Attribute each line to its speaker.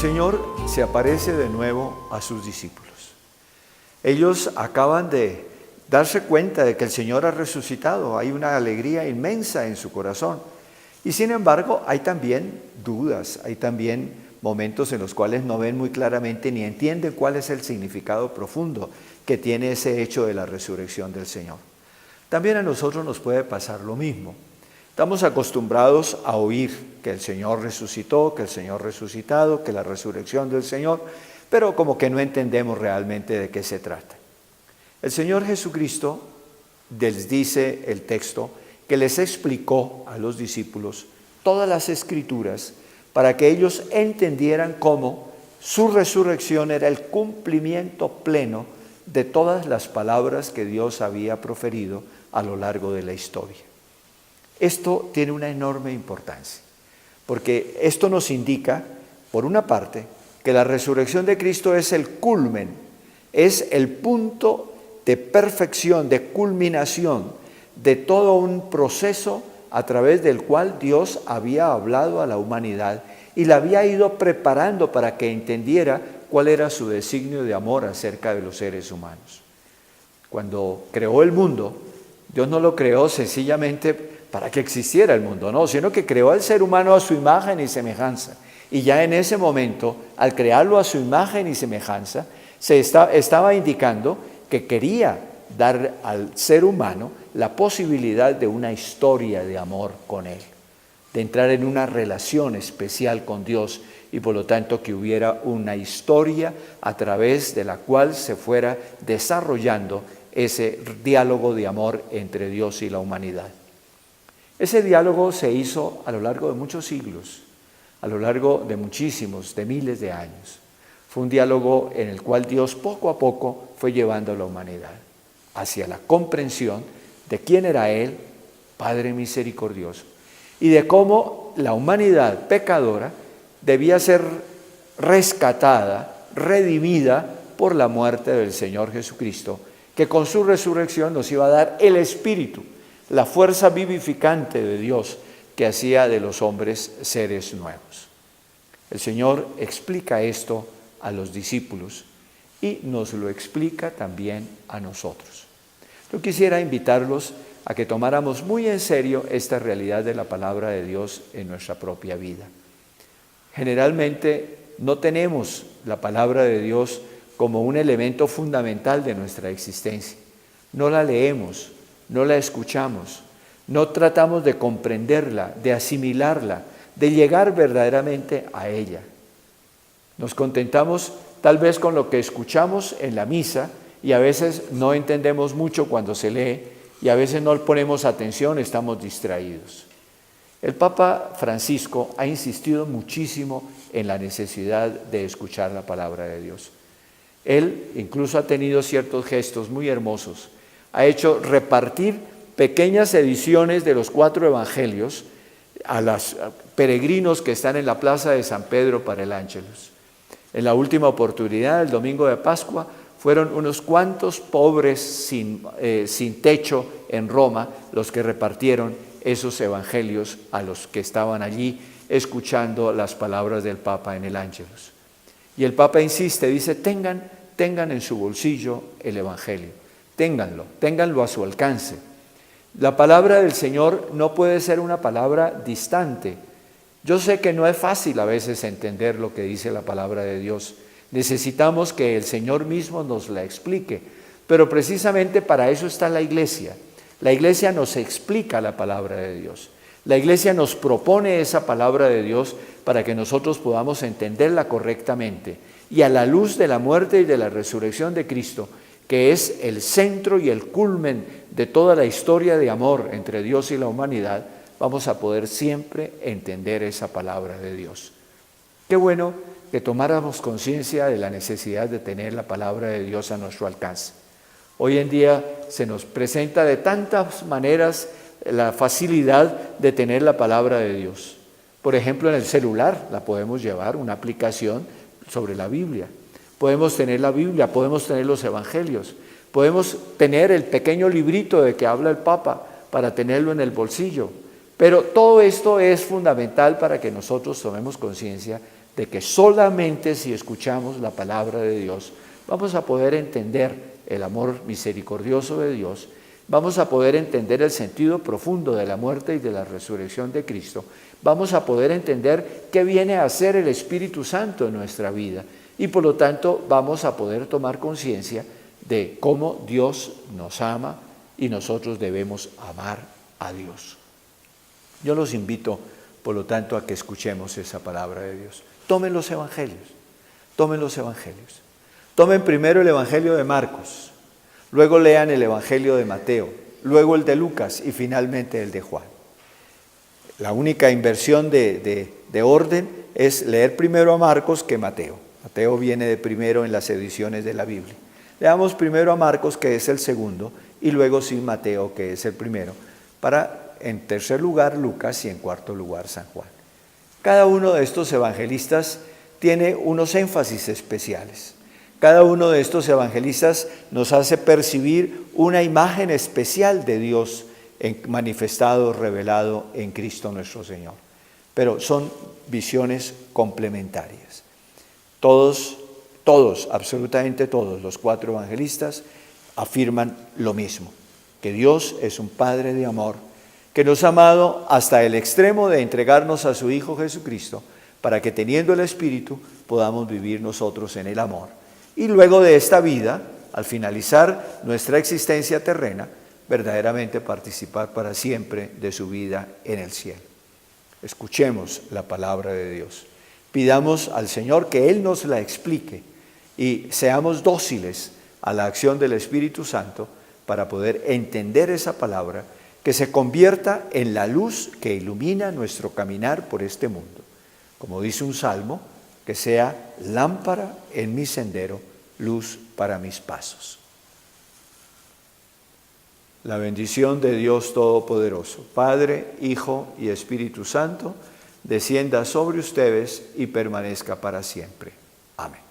Speaker 1: Señor se aparece de nuevo a sus discípulos. Ellos acaban de darse cuenta de que el Señor ha resucitado. Hay una alegría inmensa en su corazón. Y sin embargo, hay también dudas, hay también momentos en los cuales no ven muy claramente ni entienden cuál es el significado profundo que tiene ese hecho de la resurrección del Señor. También a nosotros nos puede pasar lo mismo. Estamos acostumbrados a oír que el Señor resucitó, que el Señor resucitado, que la resurrección del Señor, pero como que no entendemos realmente de qué se trata. El Señor Jesucristo les dice el texto que les explicó a los discípulos todas las Escrituras para que ellos entendieran cómo su resurrección era el cumplimiento pleno de todas las palabras que Dios había proferido a lo largo de la historia. Esto tiene una enorme importancia, porque esto nos indica, por una parte, que la resurrección de Cristo es el culmen, es el punto de perfección, de culminación de todo un proceso a través del cual Dios había hablado a la humanidad y la había ido preparando para que entendiera cuál era su designio de amor acerca de los seres humanos. Cuando creó el mundo, Dios no lo creó sencillamente para que existiera el mundo, no, sino que creó al ser humano a su imagen y semejanza. Y ya en ese momento, al crearlo a su imagen y semejanza, estaba indicando que quería dar al ser humano la posibilidad de una historia de amor con Él, de entrar en una relación especial con Dios y por lo tanto que hubiera una historia a través de la cual se fuera desarrollando ese diálogo de amor entre Dios y la humanidad. Ese diálogo se hizo a lo largo de muchos siglos, a lo largo de muchísimos, de miles de años. Fue un diálogo en el cual Dios poco a poco fue llevando a la humanidad hacia la comprensión de quién era Él, Padre misericordioso, y de cómo la humanidad pecadora debía ser rescatada, redimida por la muerte del Señor Jesucristo, que con su resurrección nos iba a dar el Espíritu, la fuerza vivificante de Dios que hacía de los hombres seres nuevos. El Señor explica esto a los discípulos y nos lo explica también a nosotros. Yo quisiera invitarlos a que tomáramos muy en serio esta realidad de la palabra de Dios en nuestra propia vida. Generalmente no tenemos la palabra de Dios como un elemento fundamental de nuestra existencia. No la leemos, no la escuchamos, no tratamos de comprenderla, de asimilarla, de llegar verdaderamente a ella. Nos contentamos tal vez con lo que escuchamos en la misa y a veces no entendemos mucho cuando se lee y a veces no ponemos atención, estamos distraídos. El Papa Francisco ha insistido muchísimo en la necesidad de escuchar la palabra de Dios. Él incluso ha tenido ciertos gestos muy hermosos. Ha hecho repartir pequeñas ediciones de los 4 evangelios a los peregrinos que están en la plaza de San Pedro para el Ángelus. En la última oportunidad, el domingo de Pascua, fueron unos cuantos pobres sin techo en Roma los que repartieron esos evangelios a los que estaban allí escuchando las palabras del Papa en el Ángelus. Y el Papa insiste, dice, tengan en su bolsillo el evangelio, ténganlo a su alcance. La palabra del Señor no puede ser una palabra distante. Yo sé que no es fácil a veces entender lo que dice la palabra de Dios. Necesitamos que el Señor mismo nos la explique, pero precisamente para eso está la iglesia. La iglesia nos explica la palabra de Dios. La iglesia nos propone esa palabra de Dios para que nosotros podamos entenderla correctamente. Y a la luz de la muerte y de la resurrección de Cristo, que es el centro y el culmen de toda la historia de amor entre Dios y la humanidad, vamos a poder siempre entender esa palabra de Dios. Qué bueno que tomáramos conciencia de la necesidad de tener la palabra de Dios a nuestro alcance. Hoy en día se nos presenta de tantas maneras la facilidad de tener la palabra de Dios. Por ejemplo, en el celular la podemos llevar, una aplicación sobre la Biblia. Podemos tener la Biblia, podemos tener los evangelios, podemos tener el pequeño librito de que habla el Papa para tenerlo en el bolsillo. Pero todo esto es fundamental para que nosotros tomemos conciencia de que solamente si escuchamos la palabra de Dios vamos a poder entender el amor misericordioso de Dios, vamos a poder entender el sentido profundo de la muerte y de la resurrección de Cristo, vamos a poder entender qué viene a hacer el Espíritu Santo en nuestra vida y por lo tanto vamos a poder tomar conciencia de cómo Dios nos ama y nosotros debemos amar a Dios. Yo los invito, por lo tanto, a que escuchemos esa palabra de Dios. Tomen los evangelios, tomen los evangelios. Tomen primero el evangelio de Marcos, luego lean el evangelio de Mateo, luego el de Lucas y finalmente el de Juan. La única inversión de orden es leer primero a Marcos que Mateo. Mateo viene de primero en las ediciones de la Biblia. Leamos primero a Marcos, que es el segundo, y luego sí Mateo, que es el primero, para en tercer lugar Lucas y en cuarto lugar San Juan. Cada uno de estos evangelistas tiene unos énfasis especiales. Cada uno de estos evangelistas nos hace percibir una imagen especial de Dios manifestado, revelado en Cristo nuestro Señor. Pero son visiones complementarias. Todos, absolutamente todos los cuatro evangelistas afirman lo mismo, que Dios es un Padre de amor, que nos ha amado hasta el extremo de entregarnos a su Hijo Jesucristo, para que teniendo el Espíritu podamos vivir nosotros en el amor. Y luego de esta vida, al finalizar nuestra existencia terrena, verdaderamente participar para siempre de su vida en el cielo. Escuchemos la palabra de Dios. Pidamos al Señor que Él nos la explique y seamos dóciles a la acción del Espíritu Santo para poder entender esa palabra, que se convierta en la luz que ilumina nuestro caminar por este mundo. Como dice un salmo, que sea lámpara en mi sendero, luz para mis pasos. La bendición de Dios Todopoderoso, Padre, Hijo y Espíritu Santo, descienda sobre ustedes y permanezca para siempre. Amén.